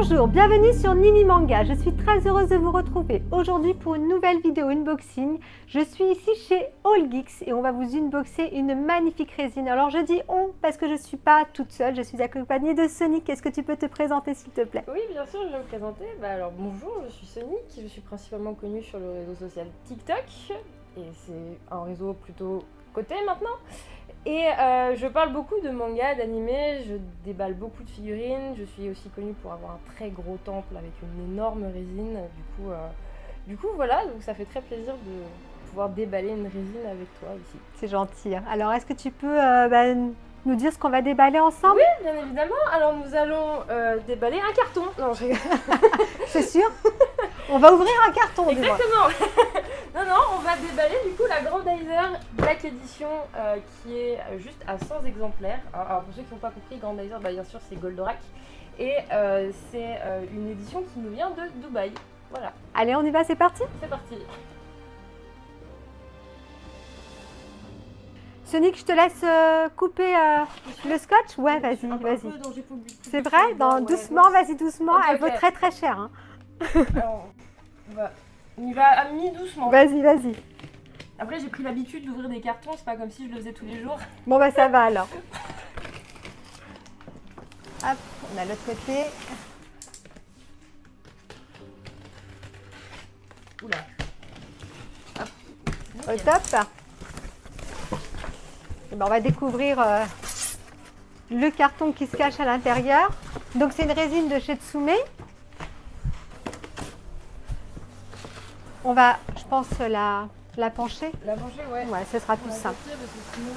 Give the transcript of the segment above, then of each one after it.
Bonjour, bienvenue sur Nini Manga. Je suis très heureuse de vous retrouver aujourd'hui pour une nouvelle vidéo unboxing. Je suis ici chez All Geeks et on va vous unboxer une magnifique résine. Alors je dis on parce que je ne suis pas toute seule, je suis accompagnée de Sonic. Est-ce que tu peux te présenter s'il te plaît? Oui, bien sûr, je vais me présenter. Alors bonjour, je suis Sonic, je suis principalement connue sur le réseau social TikTok et c'est un réseau plutôt coté maintenant. Et je parle beaucoup de manga, d'animé, je déballe beaucoup de figurines. Je suis aussi connue pour avoir un très gros temple avec une énorme résine. Du coup voilà, donc ça fait très plaisir de pouvoir déballer une résine avec toi ici. C'est gentil. Alors est-ce que tu peux nous dire ce qu'on va déballer ensemble? Oui, bien évidemment. Alors nous allons déballer un carton. Non, je rigole. C'est sûr? On va ouvrir un carton. Exactement. Non, on va déballer du coup la Grandizer Black Edition qui est juste à 100 exemplaires. Alors pour ceux qui n'ont pas compris, Grandizer, bien sûr c'est Goldorak. Et c'est une édition qui nous vient de Dubaï. Voilà. Allez, on y va, c'est parti? C'est parti. Sonic, je te laisse couper le scotch? Ouais, vas-y, vas-y. C'est vrai? Doucement, vas-y, doucement. Okay, elle vaut très très cher. Hein. Alors, on y va à mi-doucement. Vas-y, vas-y. Après, j'ai pris l'habitude d'ouvrir des cartons, c'est pas comme si je le faisais tous les jours. Bon, bah ça va alors. Hop, on a l'autre côté. Oula. Hop. Au top. Et ben, on va découvrir le carton qui se cache à l'intérieur. Donc c'est une résine de chez Tsume. On va, je pense, la pencher. La pencher, ouais. Ouais, ce sera tout simple. Parce que sinon,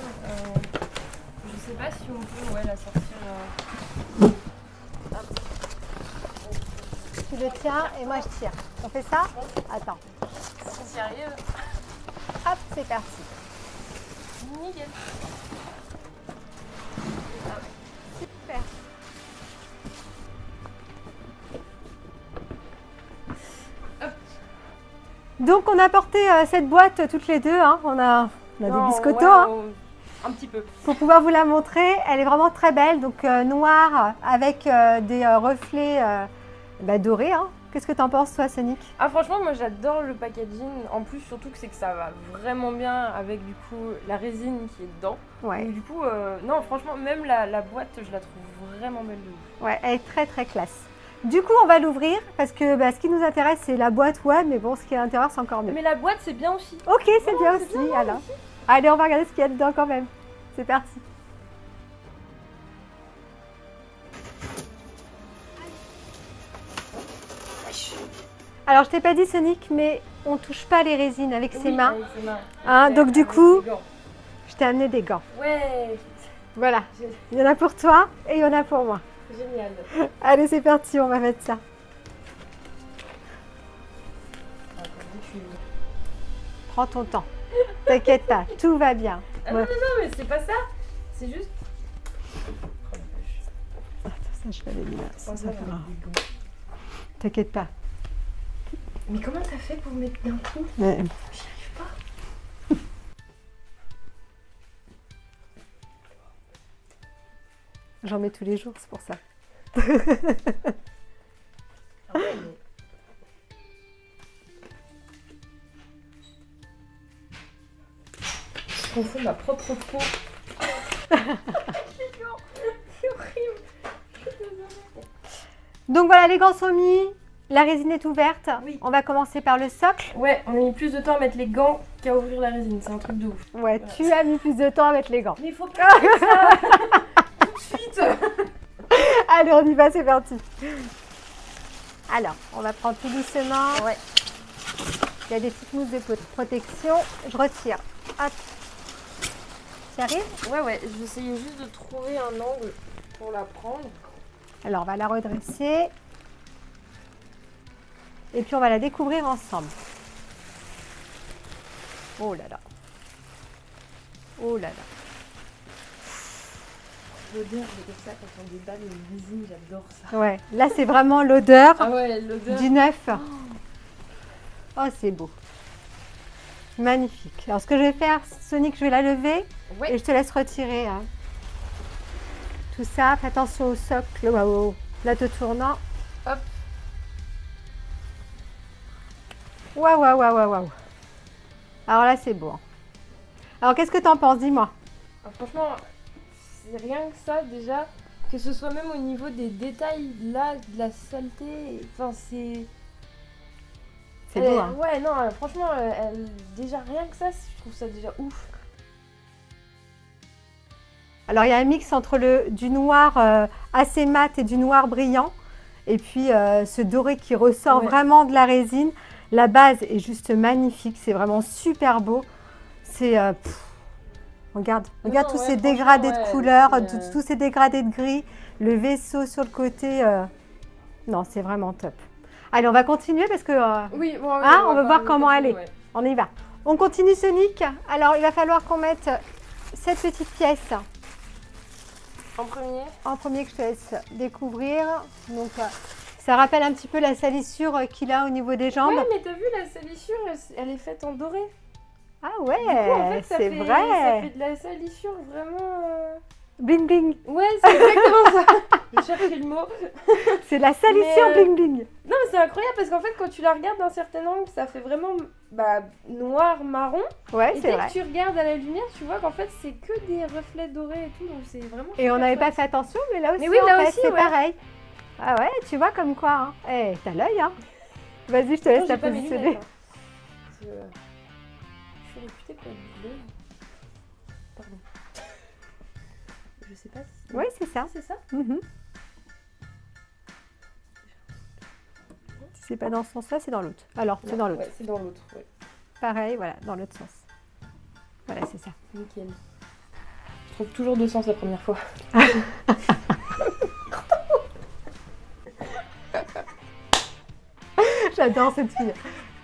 je sais pas si on peut la sortir. Tu le tiens et moi je tire. On fait ça? Attends. Si j'y arrive. Hop, c'est parti. Nickel. Super. Donc on a porté cette boîte toutes les deux, hein. On a des biscottos. Ouais, hein. Un petit peu. Pour pouvoir vous la montrer, elle est vraiment très belle, donc noire avec des reflets dorés. Hein. Qu'est-ce que tu en penses toi, Sonic? Ah franchement, moi j'adore le packaging. En plus, surtout que c'est que ça va vraiment bien avec du coup la résine qui est dedans. Ouais. Donc, du coup, non franchement, même la boîte, je la trouve vraiment belle de ouf. Ouais, elle est très très classe. Du coup, on va l'ouvrir parce que ce qui nous intéresse, c'est la boîte, ouais, mais bon, ce qui est à l'intérieur, c'est encore mieux. Mais la boîte, c'est bien aussi. Ok, c'est bien aussi, alors. Allez, on va regarder ce qu'il y a dedans quand même. C'est parti. Alors, je t'ai pas dit, Sonic, mais on touche pas les résines avec ses mains. Avec ses mains. Hein, donc du coup, des gants. je t'ai amené des gants. Ouais. Voilà. Il y en a pour toi et il y en a pour moi. Génial. Allez, c'est parti, on va mettre ça. Prends ton temps. T'inquiète pas, tout va bien. Ah non, mais c'est pas ça. C'est juste. Attends, ça, je l'avais mis là. Ça fera. T'inquiète pas. Mais comment t'as fait pour mettre d'un coup? Ouais. J'y arrive pas. J'en mets tous les jours, c'est pour ça. Ah ouais, je confonds ma propre peau. C'est horrible. Je suis désolée. Donc voilà, les gants sont mis. La résine est ouverte. Oui. On va commencer par le socle. Ouais, on a mis plus de temps à mettre les gants qu'à ouvrir la résine. C'est un truc de ouf. Ouais, Voilà. tu as mis plus de temps à mettre les gants. Mais il faut pas faire ça tout de suite. Allez, on y va, c'est parti. Alors, on va prendre tout doucement. Ouais. Il y a des petites mousses de protection. Je retire. Hop. Tu arrives? Ouais, j'essayais juste de trouver un angle pour la prendre. Alors, on va la redresser. Et puis, on va la découvrir ensemble. Oh là là. Oh là là. L'odeur de ça quand on déballe une résine, j'adore ça. Ouais, là, c'est vraiment l'odeur Ah ouais, l'odeur. du neuf. Oh, c'est beau. Magnifique. Alors, ce que je vais faire, Sonic, je vais la lever Ouais. et je te laisse retirer tout ça. Fais attention au socle, au plateau tournant. Hop. Waouh, waouh, waouh, waouh, waouh. Alors là, c'est beau. Alors, qu'est-ce que t'en penses? Dis-moi. Franchement, c'est rien que ça déjà, que ce soit même au niveau des détails là, de la saleté, enfin c'est... C'est beau, hein? Ouais, non, franchement, déjà rien que ça, je trouve ça déjà ouf. Alors, il y a un mix entre du noir assez mat et du noir brillant. Et puis, ce doré qui ressort vraiment de la résine. La base est juste magnifique. C'est vraiment super beau. C'est... regarde tous ces dégradés de couleurs, tous ces dégradés de gris. Le vaisseau sur le côté. Non, c'est vraiment top. Allez, on va continuer parce que... oui, bon, on va voir comment elle est. Ouais. On y va. On continue, Sonic. Alors, il va falloir qu'on mette cette petite pièce. En premier. En premier que je te laisse découvrir. Donc, ça rappelle un petit peu la salissure qu'il a au niveau des jambes. Ouais, mais t'as vu, la salissure, elle est faite en doré. Ah ouais, en fait, c'est vrai. Ça fait de la salissure vraiment... Bling bling. Ouais, c'est exactement ça. Je cherchais le mot. C'est la salissure bling bling. Non, mais c'est incroyable parce qu'en fait, quand tu la regardes d'un certain angle, ça fait vraiment noir, marron. Ouais, et c'est vrai. dès que tu regardes à la lumière, tu vois qu'en fait, c'est que des reflets dorés et tout. Donc c'est vraiment... Et on n'avait pas fait attention, mais là aussi, mais oui, là aussi, c'est pareil. Ah ouais, tu vois comme quoi. Hein. Eh, t'as l'œil, hein. Vas-y, je te laisse la positionner. Je suis réputée pour être bleue. Pardon. Je sais pas si... Oui, c'est ça. C'est ça. Si c'est pas dans ce sens-là, c'est dans l'autre. Alors, c'est dans l'autre. Ouais, c'est dans l'autre, ouais. Pareil, voilà, dans l'autre sens. Voilà, c'est ça. Nickel. Je trouve toujours deux sens la première fois. J'adore cette fille.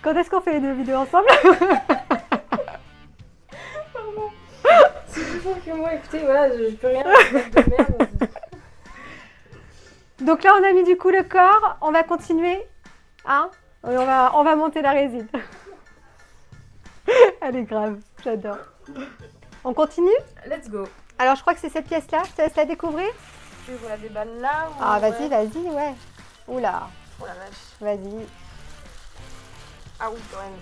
Quand est-ce qu'on fait les deux vidéos ensemble? Pardon. C'est plus fort que moi, écoutez, voilà, je peux rien faire de merde. Donc là, on a mis du coup le corps. On va continuer. Hein? On va monter la résine. Elle est grave, j'adore. On continue? Let's go. Alors, je crois que c'est cette pièce-là. Je te laisse la découvrir. Tu veux qu'on la déballe là ou... Ah, vas-y, vas-y, ouais. Oula. Oh la vache. Vas-y. Ah oui, quand même.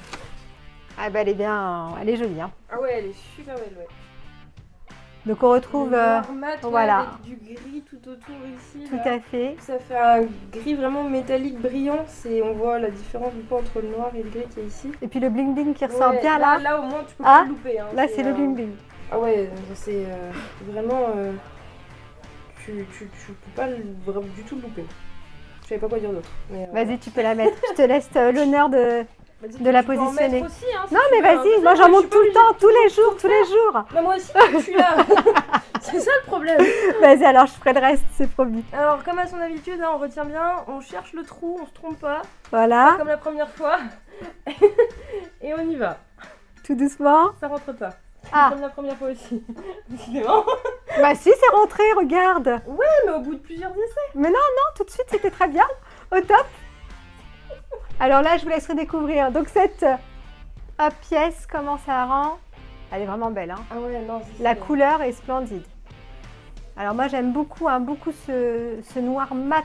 Ah bah elle est bien, elle est jolie. Hein. Ah ouais, elle est super belle, ouais. Donc on retrouve... noir mat, voilà. Avec du gris tout autour ici. Tout là. à fait. Ça fait un gris vraiment métallique brillant. On voit la différence du coup entre le noir et le gris qui est ici. Et puis le bling bling qui ressort bien là. Là au moins tu peux pas le louper. Hein. Là c'est le bling bling. Ah ouais, c'est vraiment... tu peux pas du tout le louper. Je savais pas quoi dire d'autre. Vas-y, tu peux la mettre. Je te laisse l'honneur de la positionner. Aussi, hein, si non mais vas-y, moi j'en monte tout le temps, tous les jours. Mais moi aussi, je suis là. C'est ça le problème. Vas-y, alors je ferai le reste, c'est promis. Alors comme à son habitude, hein, on retient bien, on cherche le trou, on se trompe pas. Voilà. Pas comme la première fois. Et on y va. Tout doucement. Ça rentre pas. Ah. Comme la première fois aussi. Décidément. Bah si, c'est rentré, regarde. Ouais, mais au bout de plusieurs essais. Mais non, tout de suite, c'était très bien. Au top. Alors là, je vous laisse redécouvrir. Donc cette pièce, comment ça rend? Elle est vraiment belle. Hein. Ah ouais, non. La couleur est splendide. Alors moi, j'aime beaucoup, beaucoup ce noir mat.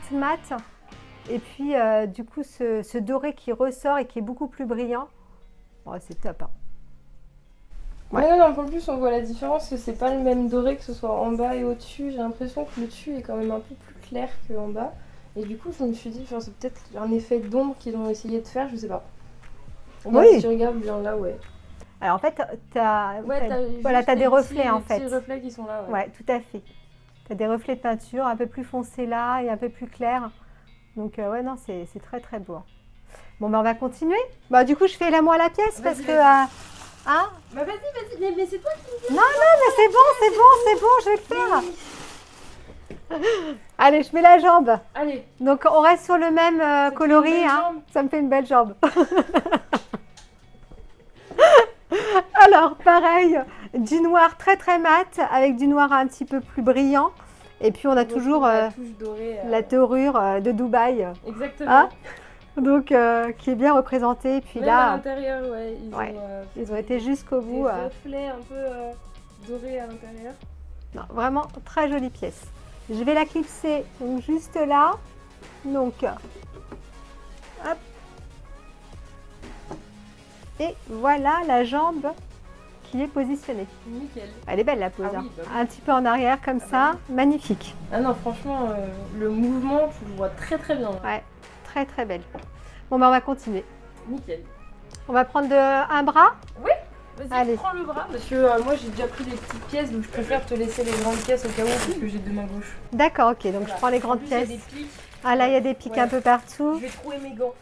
Et puis, du coup, ce doré qui ressort et qui est beaucoup plus brillant. Oh, c'est top. Hein. Ouais. Mais non, en plus, on voit la différence que c'est pas le même doré que ce soit en bas et au-dessus. J'ai l'impression que le dessus est quand même un peu plus clair qu'en bas. Et du coup, je me suis dit, enfin, c'est peut-être un effet d'ombre qu'ils ont essayé de faire, je sais pas. Oui. Si tu regardes bien là, ouais. Alors en fait, t'as des reflets en fait. Des reflets qui sont là, ouais. Ouais, tout à fait. Tu as des reflets de peinture un peu plus foncés là et un peu plus clairs. Donc ouais, non, c'est très très beau. Bon, ben on va continuer. Bah du coup, je fais la moi à la pièce parce que... hein? Bah vas-y, mais c'est toi qui me dis. Non, mais c'est bon, je vais le faire. Allez, je mets la jambe. Allez. Donc on reste sur le même coloris. Hein. Ça me fait une belle jambe. Alors pareil, du noir très très mat avec du noir un petit peu plus brillant. Et puis on a toujours la touche dorée, la dorure de Dubaï. Exactement. Hein, donc qui est bien représentée. Puis même là, à l'intérieur, ouais, ils ont été jusqu'au bout. Des reflets un peu dorés à l'intérieur. Non, vraiment très jolie pièce. Je vais la clipser donc juste là. Donc Et voilà la jambe qui est positionnée. Nickel. Elle est belle la pose. Ah Hein. oui, bah oui. Un petit peu en arrière comme ça. Magnifique. Ah non, franchement, le mouvement, tu le vois très très bien. Là. Ouais, très très belle. Bon, bah on va continuer. Nickel. On va prendre un bras. Vas-y, Allez. prends le bras, parce que moi j'ai déjà pris des petites pièces, donc je préfère te laisser les grandes pièces au cas où, parce que j'ai deux mains gauches. D'accord, ok. Donc Voilà. je prends les En grandes plus, il y a pièces. des pics. Ah là, il y a des pics Ouais. un peu partout. Je vais trouver mes gants.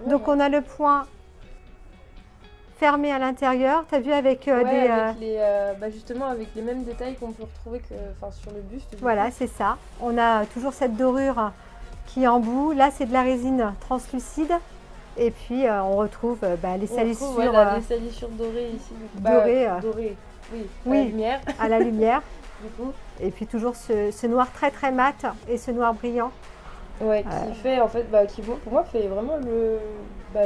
Donc on a le point fermé à l'intérieur. Tu as vu avec Ouais, des... avec les, justement avec les mêmes détails qu'on peut retrouver sur le buste. du Voilà, coup. c'est ça. On a toujours cette dorure qui est en bout. Là, c'est de la résine translucide. Et puis, on retrouve les On salissures retrouve, ouais, les salissures dorées ici. Du coup. dorées, Dorées, oui. oui. À la lumière, à la lumière. du coup. Et puis toujours ce noir très très mat et ce noir brillant. Ouais, qui fait en fait, qui pour moi fait vraiment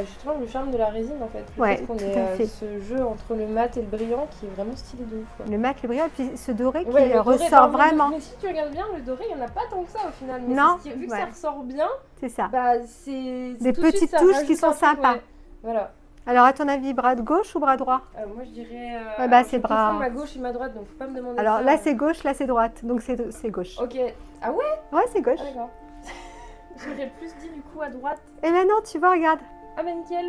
justement le charme de la résine en fait. Le Ouais, fait qu'on tout ait à fait. ce jeu entre le mat et le brillant qui est vraiment stylé de ouf. Quoi. Le mat, le brillant et puis ce doré Ouais, qui le doré, ressort mais vraiment. Mais si tu regardes bien, le doré, il n'y en a pas tant que ça au final. Mais Non, c'est ce qui, vu que ouais. ça ressort bien, C'est ça. c'est Des tout de suite, petites ça touches rajoute qui sont un truc, sympas. ouais. Voilà. Alors, à ton avis, bras de gauche ou bras droit? Moi je dirais. Ouais, bah, alors, c'est je bras. confonds ma gauche et ma droite, donc faut pas me demander. Alors ça. là, c'est gauche, là, c'est droite. Donc, c'est gauche. Ok. Ah ouais. Ouais, c'est gauche. Ah d'accord. J'aurais plus dit du coup à droite. Et maintenant, tu vois, regarde. Ah bah nickel.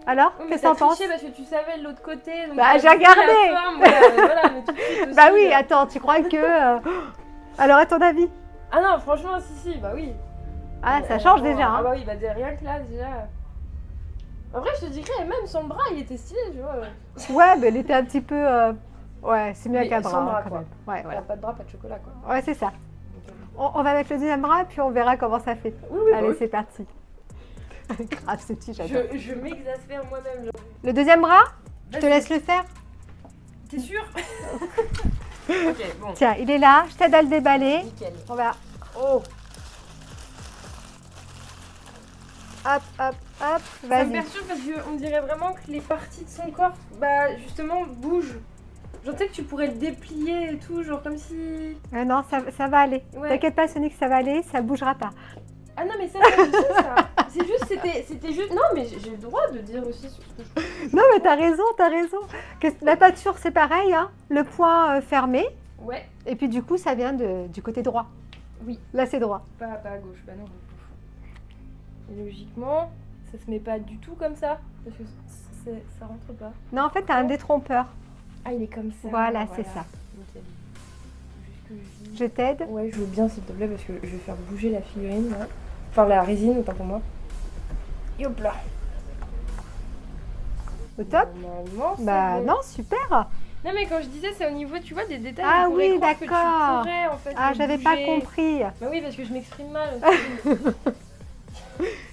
Alors, Oui, mais qu'est-ce que t'en t'as penses? triché parce que tu savais de l'autre côté. Donc Bah, t'as j'ai vu regardé. la forme, voilà, mais tout de suite aussi, Bah oui, attends, tu crois que... Alors, à ton avis? Ah non, franchement, si, bah oui. Ah, ça change Bon, déjà. Ah Hein. bah oui, rien que là, déjà. En vrai, je te dirais, même son bras, il était stylé, tu vois. Ouais, mais elle était un petit peu... Ouais, c'est mieux Mais qu'un sans bras, bras, quand quoi. même. Ouais, voilà. Pas de bras, pas de chocolat, quoi. Ouais, c'est ça. On va mettre le deuxième bras, puis on verra comment ça fait. Oui, oui, Allez, bah c'est parti. Grave, c'est petit, oui. j'adore. Je m'exaspère moi-même. Genre. Le deuxième bras, je te Vas-y. laisse le faire. T'es sûr? Ok, bon. Tiens, il est là, je t'aide à le déballer. Nickel. On va... Oh, Hop, hop, hop, ça me vas-y. perturbe parce qu'on dirait vraiment que les parties de son corps, justement, bougent. Genre, tu sais que tu pourrais le déplier et tout, genre comme si... Non, ça va aller. Ouais. T'inquiète pas, Sonic, ça va aller, ça bougera pas. Ah non, mais ça aussi, ça. C'est juste, c'était juste... Non, mais j'ai le droit de dire aussi ce que je trouve. Non, mais t'as raison, t'as raison. La pâture, c'est pareil, hein. Le point fermé, Ouais, et puis du coup, ça vient du côté droit. Oui. Là, c'est droit. pas à gauche, bah non. Logiquement, ça se met pas du tout comme ça, parce que ça rentre pas. Non, en fait, t'as un détrompeur. Ah, il est comme ça. Voilà, c'est ça. Nickel. Juste que je dis... Je t'aide. Ouais, je veux bien, s'il te plaît, parce que je vais faire bouger la figurine, là. Enfin, la résine, autant pour moi. Et hop là. Au top. Normalement, c'est Bah bon. non, super. Non, mais quand je disais, c'est au niveau, tu vois, des détails. Ah on pourrait oui, croire que tu d'accord. pourrais, en fait, Ah, le j'avais pas bouger. compris. Bah oui, parce que je m'exprime mal.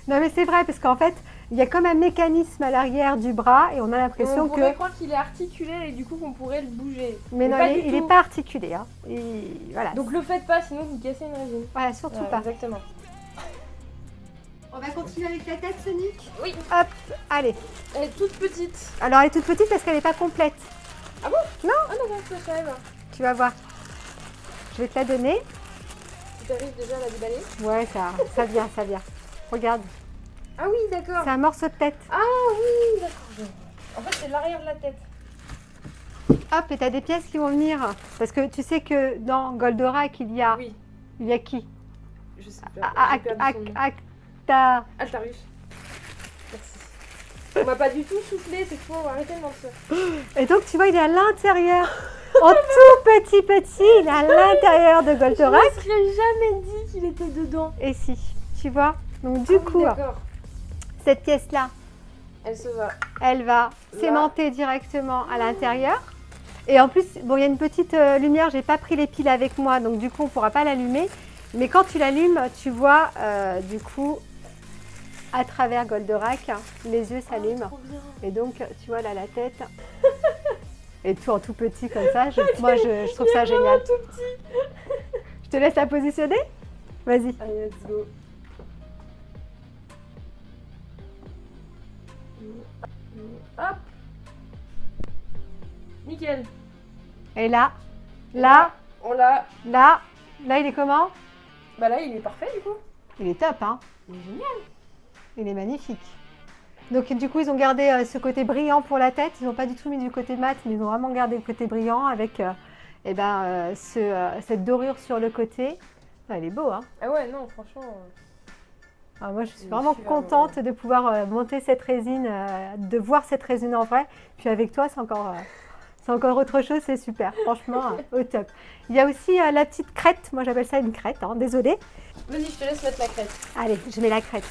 Non, mais c'est vrai, parce qu'en fait, il y a comme un mécanisme à l'arrière du bras et on a Et l'impression on que... pourrait croire qu'il est articulé et du coup qu'on pourrait le bouger. Mais non, pas il du n'est tout. pas articulé. Hein. Et voilà. Donc le faites pas, sinon vous cassez une résine. Voilà, surtout Voilà, pas. exactement. On va continuer avec la tête, Sonic. Oui. Hop, allez. Elle est toute petite. Alors, elle est toute petite parce qu'elle n'est pas complète. Ah non, ça je savais pas. Tu vas voir. Je vais te la donner. Tu arrives déjà à la déballer. Ouais, ça vient, ça vient. Regarde, Ah oui, d'accord. c'est un morceau de tête. Ah oui, d'accord. En fait, c'est l'arrière de la tête. Hop, et tu as des pièces qui vont venir. Parce que tu sais que dans Goldorak, il y a Oui, qui je sais pas. J'ai perdu son nom. Acta. Altarus. Merci. On m'a pas du tout soufflé, c'est faux, arrêtez de mentir. Et donc, tu vois, il est à l'intérieur. En tout petit, il est à l'intérieur de Je Goldorak. me serais jamais dit qu'il était dedans. Et si, tu vois. Donc, du Ah oui, coup, d'accord. cette pièce-là, Elle se va. elle va Là. s'aimanter directement à l'intérieur. Et en plus, bon, il y a une petite lumière, j'ai pas pris les piles avec moi, donc du coup, on pourra pas l'allumer. Mais quand tu l'allumes, tu vois, du coup, à travers Goldorak, les yeux s'allument. Trop bien. Et donc, tu vois là la tête. Et tout en tout petit comme ça, moi je trouve ça génial. Tout petit. Je te laisse la positionner. Vas-y. Allez, let's go. Hop. Nickel. Et là, là, On l'a. là, là, il est comment? Bah là, il est parfait du coup. Il est top, hein? Il est génial. Il est magnifique. Donc du coup, ils ont gardé ce côté brillant pour la tête. Ils n'ont pas du tout mis du côté mat, mais ils ont vraiment gardé le côté brillant avec cette dorure sur le côté. Ah, il est beau, hein? Ah ouais, non, franchement. Ah, moi, je suis vraiment contente de pouvoir monter cette résine, de voir cette résine en vrai. Puis avec toi, c'est encore autre chose, c'est super. Franchement, au top. Il y a aussi la petite crête. Moi, j'appelle ça une crête, hein, désolée. Vas-y, je te laisse mettre la crête. Allez, je mets la crête.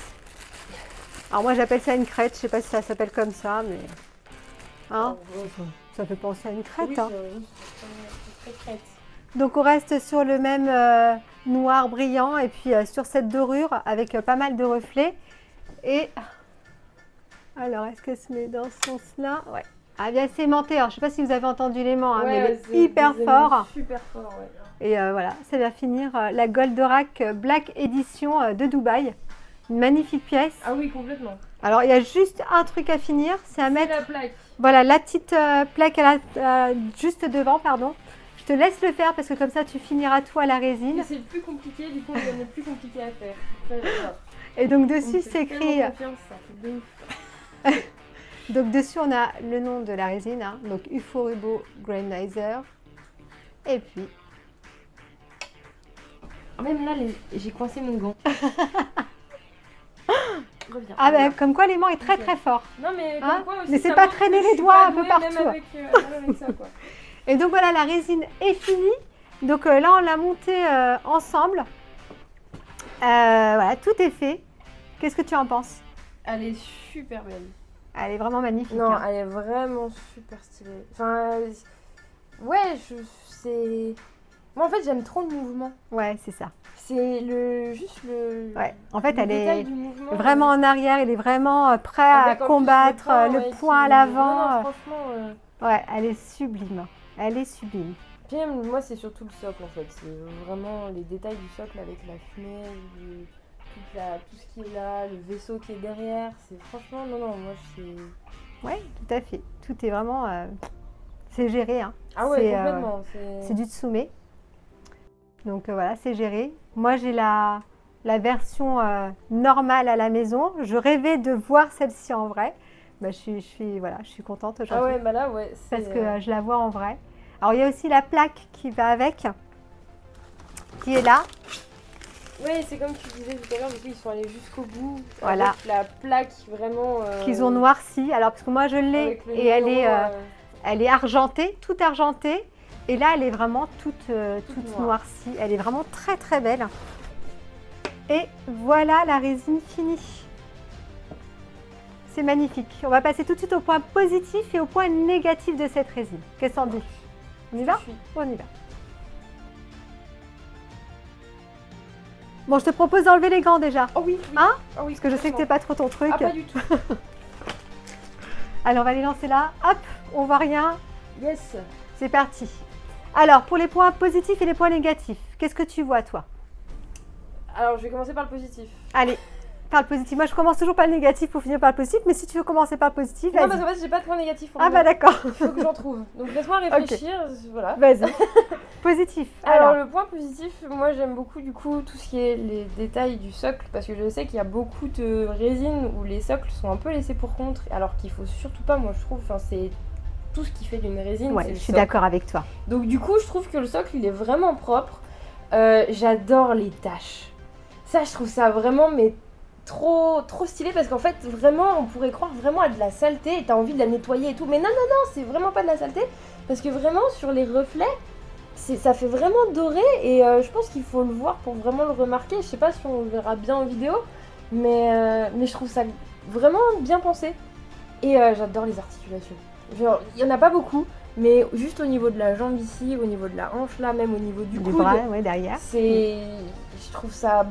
Alors moi j'appelle ça une crête, je sais pas si ça s'appelle comme ça, mais hein, ça fait penser à une crête. Oui, hein. c'est très crête. Donc on reste sur le même noir brillant et puis sur cette dorure avec pas mal de reflets. Et alors est-ce qu'elle se met dans ce sens-là? Ouais. Ah bien c'est aimanté, alors je sais pas si vous avez entendu l'aimant, hein, mais il est hyper fort. Super fort, ouais. Et voilà, ça vient finir la Goldorak Black Edition de Dubaï. Une magnifique pièce. Ah oui, complètement. Alors, il y a juste un truc à finir, c'est à mettre... la plaque. Voilà, la petite plaque juste devant, pardon. Je te laisse le faire parce que comme ça, tu finiras tout à la résine. C'est le plus compliqué, du coup, c'est le plus compliqué à faire. Ça, et donc, dessus, c'est écrit... Ça. Donc, dessus, on a le nom de la résine, hein, donc Ufo-Rubo Grandizer. Et puis... Même là, j'ai coincé mon gant. Reviens, ah ben, comme quoi l'aimant est très très fort. Non mais hein, quoi aussi, laissez pas traîner les doigts un peu partout. Même avec ça, quoi. Et donc voilà, la résine est finie. Donc là, on l'a montée ensemble. Voilà, tout est fait. Qu'est-ce que tu en penses? Elle est super belle. Elle est vraiment magnifique. Non, hein. elle est vraiment super stylée. Enfin, ouais, c'est... Moi, en fait, j'aime trop le mouvement. Ouais, c'est ça. C'est juste le... Ouais, en fait, elle est mouvement, vraiment en arrière. Elle est vraiment prête à combattre, le poing à l'avant. Non, franchement... Ouais, elle est sublime. Elle est sublime. Puis moi, c'est surtout le socle, en fait. C'est vraiment les détails du socle avec la fumée, tout ce qui est là, le vaisseau qui est derrière. C'est franchement... Non, moi, c'est... Ouais, tout à fait. Tout est vraiment... c'est géré, hein. Ah ouais, complètement. C'est du Tsume. Donc voilà, c'est géré. Moi, j'ai la version normale à la maison. Je rêvais de voir celle-ci en vrai. Bah, je suis contente aujourd'hui. Ah ouais, bah là, ouais. Parce que je la vois en vrai. Alors, il y a aussi la plaque qui va avec, qui est là. Oui, c'est comme tu disais tout à l'heure, ils sont allés jusqu'au bout. Voilà. Avec la plaque vraiment... Qu'ils ont noirci. Alors, parce que moi, je l'ai et elle est argentée, toute argentée. Et là, elle est vraiment toute noircie. Elle est vraiment très très belle. Et voilà la résine finie. C'est magnifique. On va passer tout de suite au point positif et au point négatif de cette résine. Qu'est-ce qu'on dit? On y va? On y va. Bon, je te propose d'enlever les gants déjà. Oh oui, hein? Oh oui, parce que je sais que c'est pas trop ton truc. Ah, pas du tout. Allez, on va les lancer là. Hop, on voit rien. Yes. C'est parti. Alors, pour les points positifs et les points négatifs, qu'est-ce que tu vois, toi? Alors, je vais commencer par le positif. Allez, par le positif. Moi, je commence toujours par le négatif pour finir par le positif, mais si tu veux commencer par le positif, non, parce qu'en fait, j'ai pas de point négatif pour Ah bah d'accord. Il faut que j'en trouve. Donc, laisse-moi réfléchir, voilà. Vas-y. Positif. Alors, le point positif, moi, j'aime beaucoup, du coup, tout ce qui est les détails du socle, parce que je sais qu'il y a beaucoup de résines où les socles sont un peu laissés pour compte, alors qu'il faut surtout pas, moi, je trouve, enfin, c'est... tout ce qui fait d'une résine. Ouais, je suis d'accord avec toi. Donc du coup, je trouve que le socle, il est vraiment propre. J'adore les taches. Ça, je trouve ça vraiment mais trop stylé parce qu'en fait, vraiment, on pourrait croire vraiment à de la saleté et t'as envie de la nettoyer et tout. Mais non, c'est vraiment pas de la saleté parce que vraiment, sur les reflets, ça fait vraiment doré et je pense qu'il faut le voir pour vraiment le remarquer. Je sais pas si on le verra bien en vidéo, mais je trouve ça vraiment bien pensé. Et j'adore les articulations. Genre, il n'y en a pas beaucoup, mais juste au niveau de la jambe ici, au niveau de la hanche là, même au niveau du coude, bras, ouais, derrière. Je trouve ça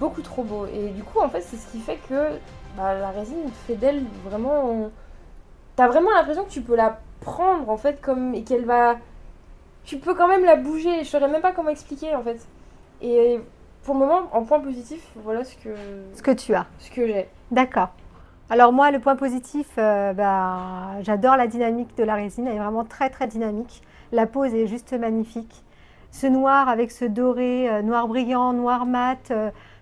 beaucoup trop beau. Et du coup, en fait, c'est ce qui fait que la résine fait d'elle vraiment... T'as vraiment l'impression que tu peux la prendre, en fait, et qu'elle va... Tu peux quand même la bouger, je saurais même pas comment expliquer, en fait. Et pour le moment, en point positif, voilà ce que tu as. Ce que j'ai. D'accord. Alors moi, le point positif, j'adore la dynamique de la résine, elle est vraiment très très dynamique. La pose est juste magnifique. Ce noir avec ce doré, noir brillant, noir mat,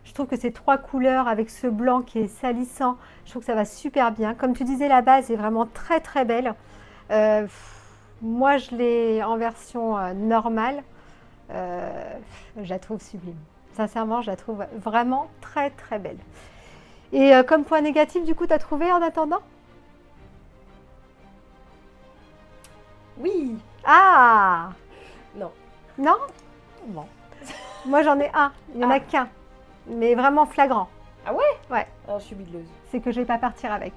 Je trouve que ces 3 couleurs avec ce blanc qui est salissant, je trouve que ça va super bien. Comme tu disais, la base est vraiment très très belle. Moi, je l'ai en version normale. Je la trouve sublime. Sincèrement, je la trouve vraiment très très belle. Et comme point négatif, du coup, tu as trouvé en attendant? Oui. Ah! Non. Non? Bon. Moi, j'en ai un. Il n'y en a qu'un. Mais vraiment flagrant. Ah ouais? Ouais. Alors, je suis bigleuse. C'est que je ne vais pas partir avec.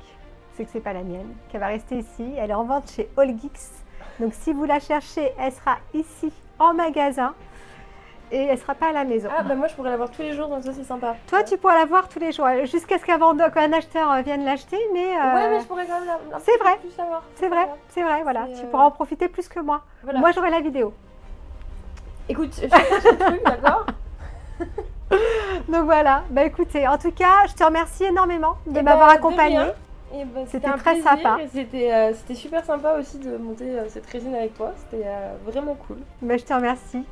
C'est que c'est pas la mienne. Qu'elle va rester ici. Elle est en vente chez AllGeeks. Donc, si vous la cherchez, elle sera ici en magasin. Et elle ne sera pas à la maison. Ah, bah moi, je pourrais la voir tous les jours, donc ça, c'est sympa. Toi, tu pourras la voir tous les jours. Jusqu'à ce qu'un acheteur vienne l'acheter. Mais, ouais, mais je pourrais quand même c'est vrai. plus savoir. C'est vrai, voilà. Tu pourras en profiter plus que moi. Voilà. Moi, j'aurai la vidéo. Écoute, je fais le truc, d'accord? Donc voilà, bah écoutez, en tout cas, je te remercie énormément de m'avoir accompagnée. C'était très sympa. C'était super sympa aussi de monter cette résine avec toi, c'était vraiment cool. Bah, je te remercie.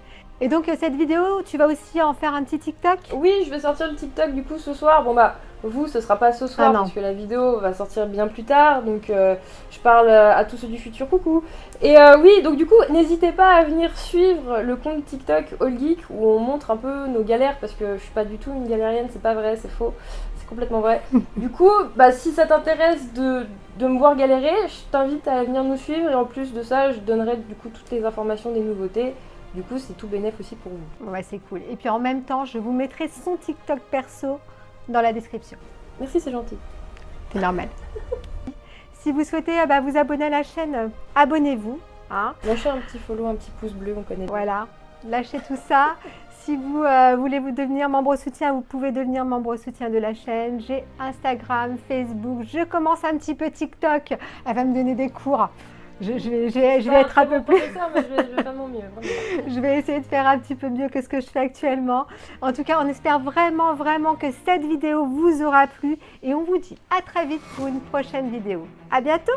Et donc cette vidéo, tu vas aussi en faire un petit TikTok? Oui, je vais sortir le TikTok du coup ce soir. Bon bah, vous, ce sera pas ce soir parce que la vidéo va sortir bien plus tard. Donc je parle à tous ceux du futur, coucou. Et oui, donc du coup, n'hésitez pas à venir suivre le compte TikTok AllGeeks où on montre un peu nos galères parce que je suis pas du tout une galérienne, c'est pas vrai, c'est faux. C'est complètement vrai. Du coup, bah, si ça t'intéresse de me voir galérer, je t'invite à venir nous suivre et en plus de ça, je donnerai du coup toutes les informations des nouveautés. Du coup, c'est tout bénef aussi pour vous. Ouais, c'est cool. Et puis en même temps, je vous mettrai son TikTok perso dans la description. Merci, c'est gentil. C'est normal. Si vous souhaitez vous abonner à la chaîne, abonnez-vous. Hein. Lâchez un petit follow, un petit pouce bleu, on connaît. Voilà, lâchez tout ça. Si vous voulez devenir membre soutien, vous pouvez devenir membre soutien de la chaîne. J'ai Instagram, Facebook, je commence un petit peu TikTok. Elle va me donner des cours. Je vais être un peu plus... Mais je vais faire mon mieux. Vraiment. Je vais essayer de faire un petit peu mieux que ce que je fais actuellement. En tout cas, on espère vraiment, vraiment que cette vidéo vous aura plu. Et on vous dit à très vite pour une prochaine vidéo. À bientôt!